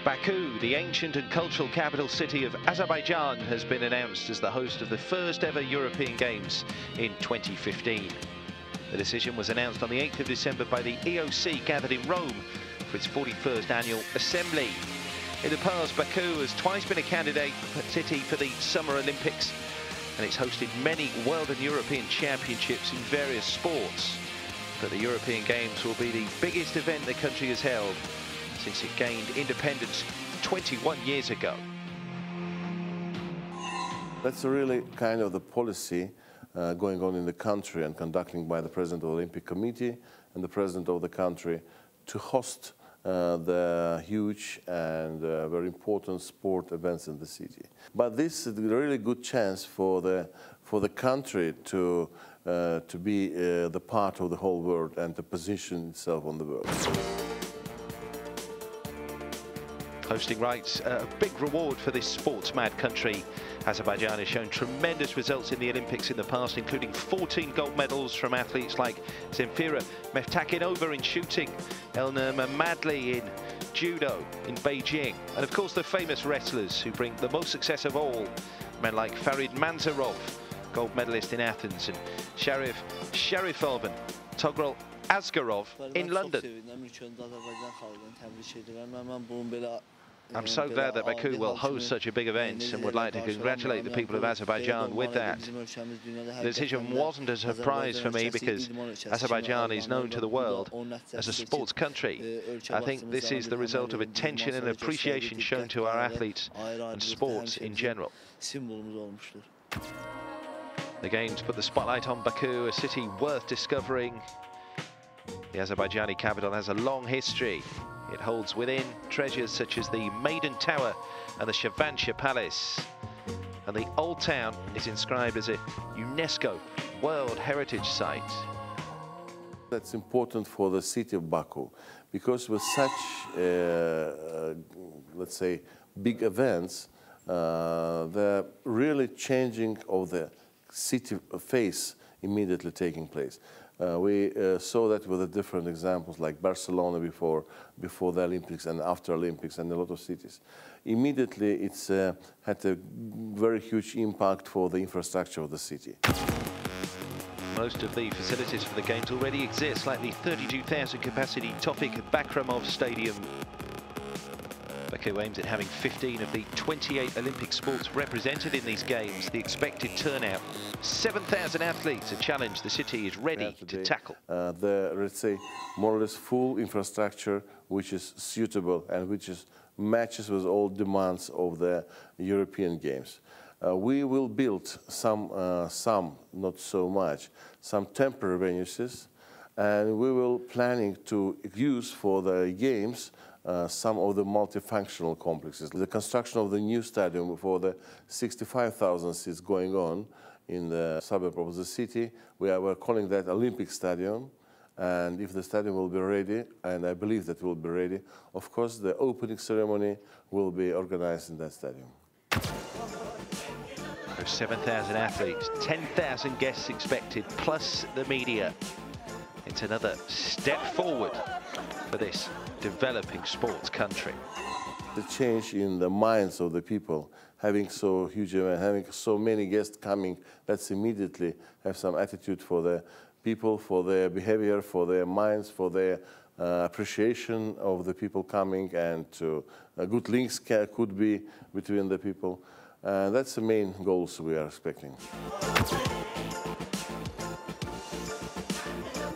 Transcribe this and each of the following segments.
Baku, the ancient and cultural capital city of Azerbaijan, has been announced as the host of the first ever European Games in 2015. The decision was announced on the 8th of December by the EOC, gathered in Rome for its 41st annual assembly. In the past, Baku has twice been a candidate city for the Summer Olympics, and it's hosted many world and European championships in various sports. But the European Games will be the biggest event the country has held since it gained independence 21 years ago. That's really kind of the policy going on in the country and conducting by the President of the Olympic Committee and the President of the country to host the huge and very important sport events in the city. But this is a really good chance for the country to be the part of the whole world and to position itself on the world. Hosting rights, a big reward for this sports-mad country. Azerbaijan has shown tremendous results in the Olympics in the past, including 14 gold medals from athletes like Zemfira Meftakinova in shooting, Elna Mamadli in judo in Beijing, and of course the famous wrestlers who bring the most success of all, men like Farid Manzarov, gold medalist in Athens, and Sharifov and Togrul Asgarov in London. I'm so glad that Baku will host such a big event and would like to congratulate the people of Azerbaijan with that. The decision wasn't a surprise for me because Azerbaijan is known to the world as a sports country. I think this is the result of attention and appreciation shown to our athletes and sports in general. The Games put the spotlight on Baku, a city worth discovering. The Azerbaijani capital has a long history. It holds within treasures such as the Maiden Tower and the Shavansha Palace. And the Old Town is inscribed as a UNESCO World Heritage Site. That's important for the city of Baku, because with such, let's say, big events, the really changing of the city face immediately taking place. We saw that with the different examples like Barcelona before the Olympics and after Olympics and a lot of cities. Immediately it's had a very huge impact for the infrastructure of the city. Most of the facilities for the Games already exist, like the 32,000 capacity Tofik Bakramov Stadium. Baku aims at having 15 of the 28 Olympic sports represented in these Games. The expected turnout, 7,000 athletes, a challenge the city is ready to tackle. Let's say, more or less full infrastructure which is suitable and which matches with all demands of the European Games. We will build some, not so much, some temporary venues, and we will planning to use for the Games some of the multifunctional complexes. The construction of the new stadium for the 65,000 seats going on in the suburb of the city, we're calling that Olympic Stadium. And if the stadium will be ready, and I believe that will be ready, of course the opening ceremony will be organized in that stadium. 7,000 athletes, 10,000 guests expected, plus the media. It's another step forward for this developing sports country. The change in the minds of the people, having so huge event, having so many guests coming, let's immediately have some attitude for the people, for their behavior, for their minds, for their appreciation of the people coming, and to good links could be between the people. That's the main goals we are expecting.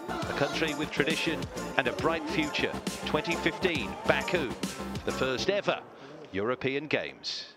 A country with tradition and a bright future. 2015, Baku, the first ever European Games.